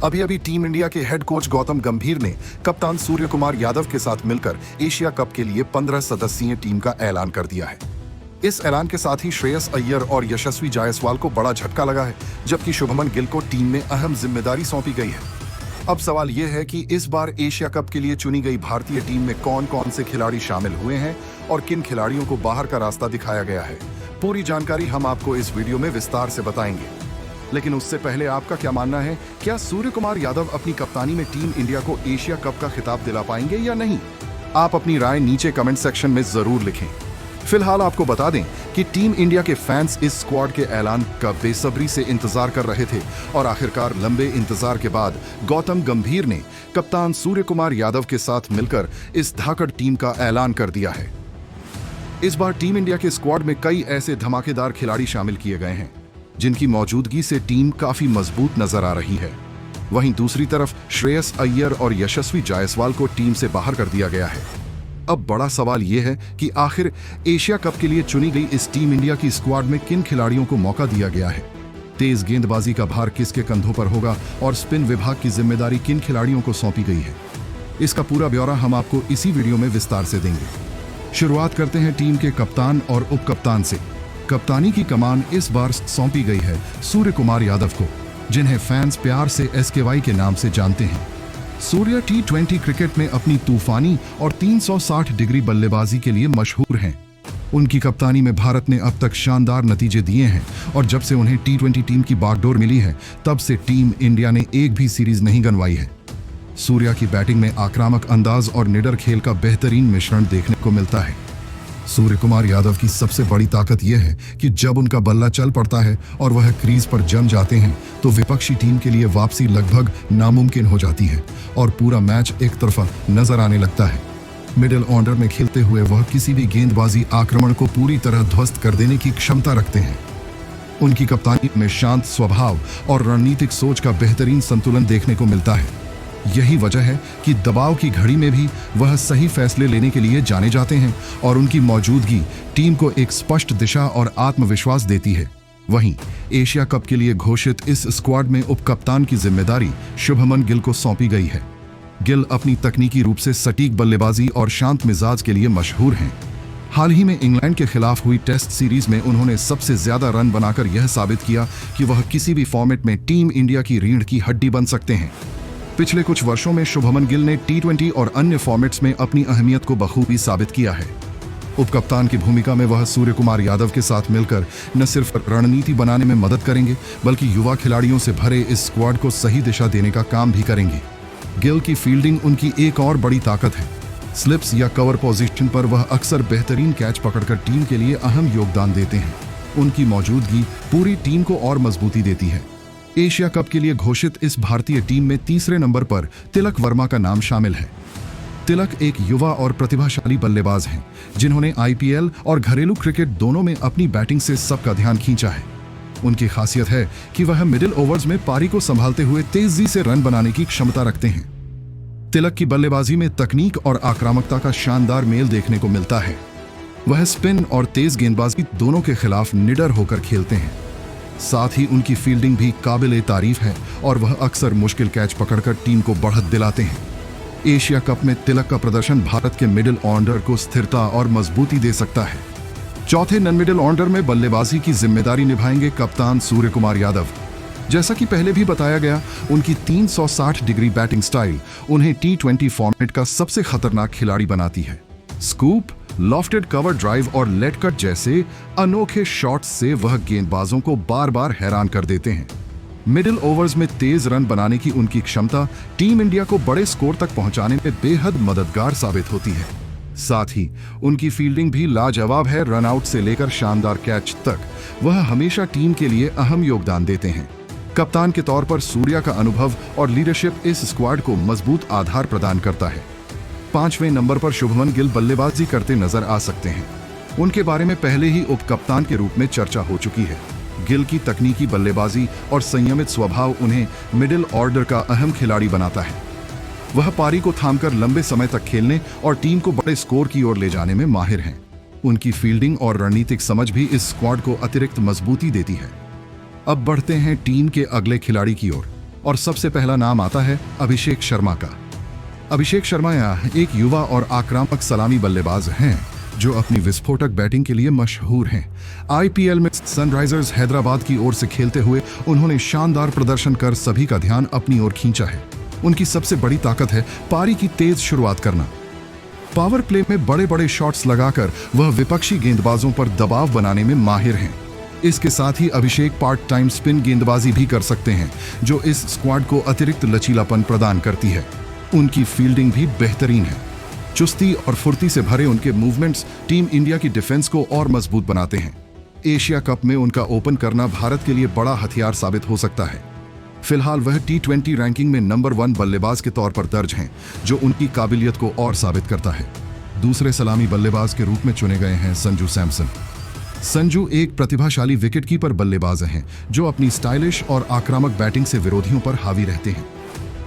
अभी अभी team India के हेड कोच गौतम गंभीर ने कप्तान सूर्य कुमार यादव के साथ मिलकर एशिया कप के लिए 15 सदस्यीय टीम का ऐलान कर दिया है। इस ऐलान के साथ ही श्रेयस अय्यर और यशस्वी जायसवाल को बड़ा झटका लगा है, जबकि शुभमन गिल को टीम में अहम जिम्मेदारी सौंपी गई है। अब सवाल यह है कि इस बार एशिया कप के लिए चुनी गई भारतीय टीम में कौन कौन से खिलाड़ी शामिल हुए हैं और किन खिलाड़ियों को बाहर का रास्ता दिखाया गया है। पूरी जानकारी हम आपको इस वीडियो में विस्तार से बताएंगे, लेकिन उससे पहले आपका क्या मानना है? क्या सूर्य कुमार यादव अपनी कप्तानी में टीम इंडिया को एशिया कप का खिताब दिला पाएंगे या नहीं? आप अपनी राय नीचे कमेंट सेक्शन में जरूर लिखें। फिलहाल आपको बता दें कि टीम इंडिया के फैंस इस स्क्वाड के ऐलान का बेसब्री से इंतजार कर रहे थे और आखिरकार लंबे इंतजार के बाद गौतम गंभीर ने कप्तान सूर्य कुमार यादव के साथ मिलकर इस धाकड़ टीम का ऐलान कर दिया है। इस बार टीम इंडिया के स्क्वाड में कई ऐसे धमाकेदार खिलाड़ी शामिल किए गए हैं जिनकी मौजूदगी से टीम काफी मजबूत नजर आ रही है। वहीं दूसरी तरफ श्रेयस अय्यर और यशस्वी जायसवाल को टीम से बाहर कर दिया गया है। अब बड़ा सवाल यह है कि आखिर एशिया कप के लिए चुनी गई इस टीम इंडिया की स्क्वाड में किन खिलाड़ियों को मौका दिया गया है। तेज गेंदबाजी का भार किसके कंधों पर होगा और स्पिन विभाग की जिम्मेदारी किन खिलाड़ियों को सौंपी गई है। इसका पूरा ब्यौरा हम आपको इसी वीडियो में विस्तार से देंगे। शुरुआत करते हैं टीम के कप्तान और उप कप्तान से। कप्तानी की कमान इस बार सौंपी गई है सूर्य कुमार यादव को, जिन्हें फैंस प्यार से SKY के नाम से जानते हैं। सूर्य T20 क्रिकेट में अपनी तूफानी और 360 डिग्री बल्लेबाजी के लिए मशहूर हैं। उनकी कप्तानी में भारत ने अब तक शानदार नतीजे दिए हैं और जब से उन्हें T20 टीम की बागडोर मिली है, तब से टीम इंडिया ने एक भी सीरीज नहीं गंवाई है। सूर्या की बैटिंग में आक्रामक अंदाज और निडर खेल का बेहतरीन मिश्रण देखने को मिलता है। सूर्य कुमार यादव की सबसे बड़ी ताकत यह है कि जब उनका बल्ला चल पड़ता है और वह क्रीज पर जम जाते हैं तो विपक्षी टीम के लिए वापसी लगभग नामुमकिन हो जाती है और पूरा मैच एक तरफा नजर आने लगता है। मिडिल ऑर्डर में खेलते हुए वह किसी भी गेंदबाजी आक्रमण को पूरी तरह ध्वस्त कर देने की क्षमता रखते हैं। उनकी कप्तानी में शांत स्वभाव और रणनीतिक सोच का बेहतरीन संतुलन देखने को मिलता है। यही वजह है कि दबाव की घड़ी में भी वह सही फैसले लेने के लिए जाने जाते हैं और उनकी मौजूदगी टीम को एक स्पष्ट दिशा और आत्मविश्वास देती है। वहीं एशिया कप के लिए घोषित इस स्क्वाड में उप कप्तान की जिम्मेदारी शुभमन गिल को सौंपी गई है। गिल अपनी तकनीकी रूप से सटीक बल्लेबाजी और शांत मिजाज के लिए मशहूर हैं। हाल ही में इंग्लैंड के खिलाफ हुई टेस्ट सीरीज में उन्होंने सबसे ज्यादा रन बनाकर यह साबित किया कि वह किसी भी फॉर्मेट में टीम इंडिया की रीढ़ की हड्डी बन सकते हैं। पिछले कुछ वर्षों में शुभमन गिल ने T20 और अन्य फॉर्मेट्स में अपनी अहमियत को बखूबी साबित किया है। उप कप्तान की भूमिका में वह सूर्य कुमार यादव के साथ मिलकर न सिर्फ रणनीति बनाने में मदद करेंगे, बल्कि युवा खिलाड़ियों से भरे इस स्क्वाड को सही दिशा देने का काम भी करेंगे। गिल की फील्डिंग उनकी एक और बड़ी ताकत है। स्लिप्स या कवर पोजीशन पर वह अक्सर बेहतरीन कैच पकड़कर टीम के लिए अहम योगदान देते हैं। उनकी मौजूदगी पूरी टीम को और मजबूती देती है। एशिया कप के लिए घोषित इस भारतीय टीम में तीसरे नंबर पर तिलक वर्मा का नाम शामिल है। तिलक एक युवा और प्रतिभाशाली बल्लेबाज हैं, जिन्होंने IPL और घरेलू क्रिकेट दोनों में अपनी बैटिंग से सबका ध्यान खींचा है। उनकी खासियत है कि वह मिडिल ओवर्स में पारी को संभालते हुए तेजी से रन बनाने की क्षमता रखते हैं। तिलक की बल्लेबाजी में तकनीक और आक्रामकता का शानदार मेल देखने को मिलता है। वह स्पिन और तेज गेंदबाजी दोनों के खिलाफ निडर होकर खेलते हैं। साथ ही उनकी फील्डिंग भी काबिल तारीफ है और वह अक्सर मुश्किल कैच पकड़कर टीम को बढ़त दिलाते हैं। एशिया कप में तिलक का प्रदर्शन भारत के मिडिल ऑर्डर को स्थिरता और मजबूती दे सकता है। चौथे नन मिडिल ऑर्डर में बल्लेबाजी की जिम्मेदारी निभाएंगे कप्तान सूर्य कुमार यादव। जैसा कि पहले भी बताया गया, उनकी 360 डिग्री बैटिंग स्टाइल उन्हें T20 फॉर्मेट का सबसे खतरनाक खिलाड़ी बनाती है। स्कूप, लॉफ्टेड कवर ड्राइव और लेट कट जैसे अनोखे शॉट्स से वह गेंदबाजों को बार बार हैरान कर देते हैं। मिडिल ओवर्स में तेज रन बनाने की उनकी क्षमता टीम इंडिया को बड़े स्कोर तक पहुंचाने में बेहद मददगार साबित होती है। साथ ही उनकी फील्डिंग भी लाजवाब है। रन आउट से लेकर शानदार कैच तक वह हमेशा टीम के लिए अहम योगदान देते हैं। कप्तान के तौर पर सूर्या का अनुभव और लीडरशिप इस स्क्वाड को मजबूत आधार प्रदान करता है। 5वें नंबर पर शुभमन गिल बल्लेबाजी करते नजर आ सकते हैं। उनके बारे में पहले ही उप कप्तान के रूप में चर्चा हो चुकी है। गिल की तकनीकी बल्लेबाजी और संयमित स्वभाव उन्हें मिडिल ऑर्डर का अहम खिलाड़ी बनाता है। वह पारी को थामकर लंबे समय तक खेलने और टीम को बड़े स्कोर की ओर ले जाने में माहिर हैं। उनकी फील्डिंग और रणनीतिक समझ भी इस स्क्वाड को अतिरिक्त मजबूती देती है। अब बढ़ते हैं टीम के अगले खिलाड़ी की ओर और सबसे पहला नाम आता है अभिषेक शर्मा का। अभिषेक शर्मा एक युवा और आक्रामक सलामी बल्लेबाज हैं जो अपनी विस्फोटक बैटिंग के लिए मशहूर हैं। आईपीएल में सनराइजर्स हैदराबाद की ओर से खेलते हुए उन्होंने शानदार प्रदर्शन कर सभी का ध्यान अपनी ओर खींचा है। उनकी सबसे बड़ी ताकत है पारी की तेज शुरुआत करना। पावर प्ले में बड़े बड़े शॉट्स लगाकर वह विपक्षी गेंदबाजों पर दबाव बनाने में माहिर हैं। इसके साथ ही अभिषेक पार्ट टाइम स्पिन गेंदबाजी भी कर सकते हैं जो इस स्क्वाड को अतिरिक्त लचीलापन प्रदान करती है। उनकी फील्डिंग भी बेहतरीन है। चुस्ती और फुर्ती से भरे उनके मूवमेंट्स टीम इंडिया की डिफेंस को और मजबूत बनाते हैं। एशिया कप में उनका ओपन करना भारत के लिए बड़ा हथियार साबित हो सकता है। फिलहाल वह T20 रैंकिंग में नंबर 1 बल्लेबाज के तौर पर दर्ज हैं, जो उनकी काबिलियत को और साबित करता है। दूसरे सलामी बल्लेबाज के रूप में चुने गए हैं संजू सैमसन। संजू एक प्रतिभाशाली विकेटकीपर बल्लेबाज हैं जो अपनी स्टाइलिश और आक्रामक बैटिंग से विरोधियों पर हावी रहते हैं।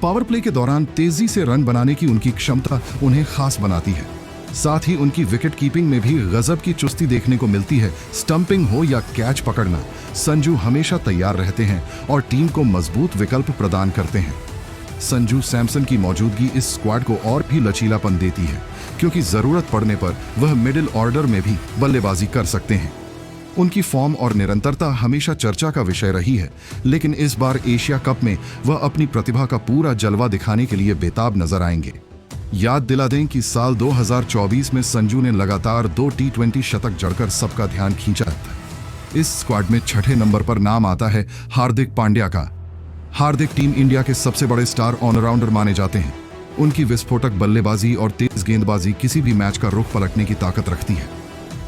पावर प्ले के दौरान तेजी से रन बनाने की उनकी क्षमता उन्हें खास बनाती है। साथ ही उनकी विकेट कीपिंग में भी गजब की चुस्ती देखने को मिलती है। स्टंपिंग हो या कैच पकड़ना, संजू हमेशा तैयार रहते हैं और टीम को मजबूत विकल्प प्रदान करते हैं। संजू सैमसन की मौजूदगी इस स्क्वाड को और भी लचीलापन देती है, क्योंकि जरूरत पड़ने पर वह मिडिल ऑर्डर में भी बल्लेबाजी कर सकते हैं। उनकी फॉर्म और निरंतरता हमेशा चर्चा का विषय रही है, लेकिन इस बार एशिया कप में वह अपनी प्रतिभा का पूरा जलवा दिखाने के लिए बेताब नजर आएंगे। याद दिला दें कि साल 2024 में संजू ने लगातार 2 T20 शतक जड़कर सबका ध्यान खींचा था। इस स्क्वाड में छठे नंबर पर नाम आता है हार्दिक पांड्या का। हार्दिक टीम इंडिया के सबसे बड़े स्टार ऑलराउंडर माने जाते हैं। उनकी विस्फोटक बल्लेबाजी और तेज गेंदबाजी किसी भी मैच का रुख पलटने की ताकत रखती है।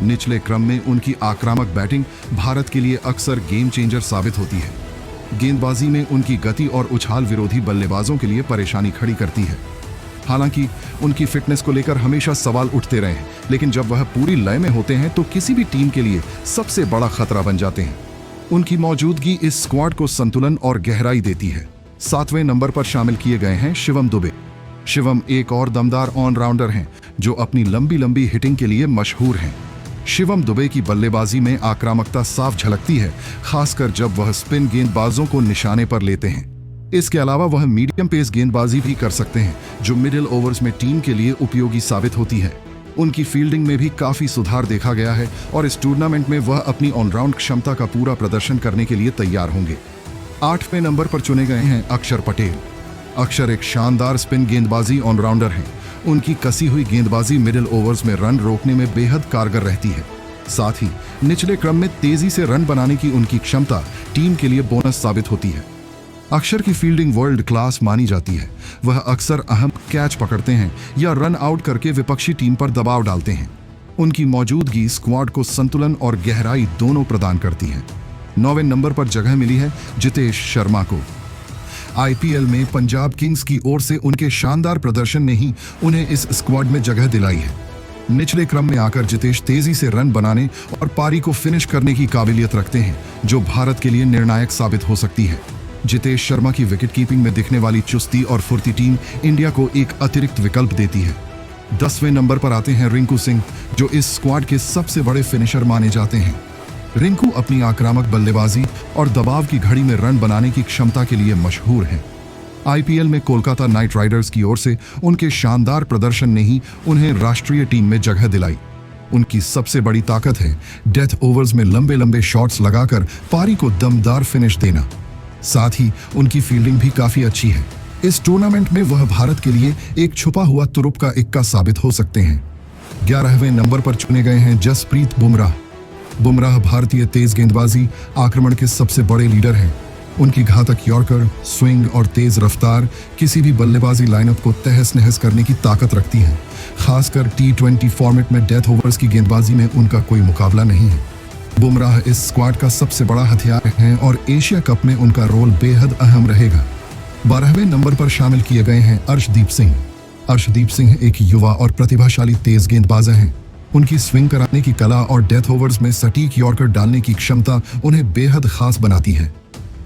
निचले क्रम में उनकी आक्रामक बैटिंग भारत के लिए अक्सर गेम चेंजर साबित होती है। गेंदबाजी में उनकी गति और उछाल विरोधी बल्लेबाजों के लिए परेशानी खड़ी करती है। हालांकि उनकी फिटनेस को लेकर हमेशा सवाल उठते रहे हैं, लेकिन जब वह पूरी लय में होते हैं तो किसी भी टीम के लिए सबसे बड़ा खतरा बन जाते हैं। उनकी मौजूदगी इस स्क्वाड को संतुलन और गहराई देती है। 7वें नंबर पर शामिल किए गए हैं शिवम दुबे। शिवम एक और दमदार ऑलराउंडर हैं जो अपनी लंबी लंबी हिटिंग के लिए मशहूर हैं। शिवम दुबे की बल्लेबाजी में आक्रामकता साफ झलकती है, खासकर जब वह स्पिन गेंदबाजों को निशाने पर लेते हैं। इसके अलावा वह मीडियम पेस गेंदबाजी भी कर सकते हैं, जो मिडिल ओवर्स में टीम के लिए उपयोगी साबित होती है। उनकी फील्डिंग में भी काफी सुधार देखा गया है और इस टूर्नामेंट में वह अपनी ऑलराउंड क्षमता का पूरा प्रदर्शन करने के लिए तैयार होंगे। 8वें नंबर पर चुने गए हैं अक्षर पटेल। अक्षर एक शानदार स्पिन गेंदबाजी ऑलराउंडर हैं। उनकी कसी हुई गेंदबाजी मिडिल ओवर्स में रन रोकने में बेहद कारगर रहती है। साथ ही निचले क्रम में तेजी से रन बनाने की उनकी क्षमता टीम के लिए बोनस साबित होती है। अक्षर की फील्डिंग वर्ल्ड क्लास मानी जाती है। वह अक्सर अहम कैच पकड़ते हैं या रन आउट करके विपक्षी टीम पर दबाव डालते हैं। उनकी मौजूदगी स्क्वाड को संतुलन और गहराई दोनों प्रदान करती है। 9वें नंबर पर जगह मिली है जितेश शर्मा को। आईपीएल में पंजाब किंग्स की ओर से उनके शानदार प्रदर्शन ने ही उन्हें इस स्क्वाड में जगह दिलाई है। निचले क्रम में आकर जितेश तेजी से रन बनाने और पारी को फिनिश करने की काबिलियत रखते हैं, जो भारत के लिए निर्णायक साबित हो सकती है। जितेश शर्मा की विकेटकीपिंग में दिखने वाली चुस्ती और फुर्ती टीम इंडिया को एक अतिरिक्त विकल्प देती है। 10वें नंबर पर आते हैं रिंकू सिंह, जो इस स्क्वाड के सबसे बड़े फिनिशर माने जाते हैं। रिंकू अपनी आक्रामक बल्लेबाजी और दबाव की घड़ी में रन बनाने की क्षमता के लिए मशहूर हैं। आईपीएल में कोलकाता नाइट राइडर्स की ओर से उनके शानदार प्रदर्शन ने ही उन्हें राष्ट्रीय टीम में जगह दिलाई। उनकी सबसे बड़ी ताकत है डेथ ओवर्स में लंबे लंबे शॉट्स लगाकर पारी को दमदार फिनिश देना। साथ ही उनकी फील्डिंग भी काफी अच्छी है। इस टूर्नामेंट में वह भारत के लिए एक छुपा हुआ तुरुप का इक्का साबित हो सकते हैं। 11वें नंबर पर चुने गए हैं जसप्रीत बुमराह। बुमराह भारतीय तेज गेंदबाजी आक्रमण के सबसे बड़े लीडर हैं। उनकी घातक यॉर्कर, स्विंग और तेज रफ्तार किसी भी बल्लेबाजी लाइनअप को तहस नहस करने की ताकत रखती है। खासकर T20 फॉर्मेट में डेथ ओवर्स की गेंदबाजी में उनका कोई मुकाबला नहीं है। बुमराह इस स्क्वाड का सबसे बड़ा हथियार है और एशिया कप में उनका रोल बेहद अहम रहेगा। 12वें नंबर पर शामिल किए गए हैं अर्शदीप सिंह। अर्शदीप सिंह एक युवा और प्रतिभाशाली तेज गेंदबाज हैं। उनकी स्विंग कराने की कला और डेथ ओवर्स में सटीक यॉर्कर डालने की क्षमता उन्हें बेहद खास बनाती है।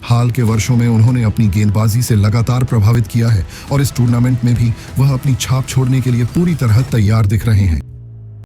हाल के वर्षों में उन्होंने अपनी गेंदबाजी से लगातार प्रभावित किया है और इस टूर्नामेंट में भी वह अपनी छाप छोड़ने के लिए पूरी तरह तैयार दिख रहे हैं।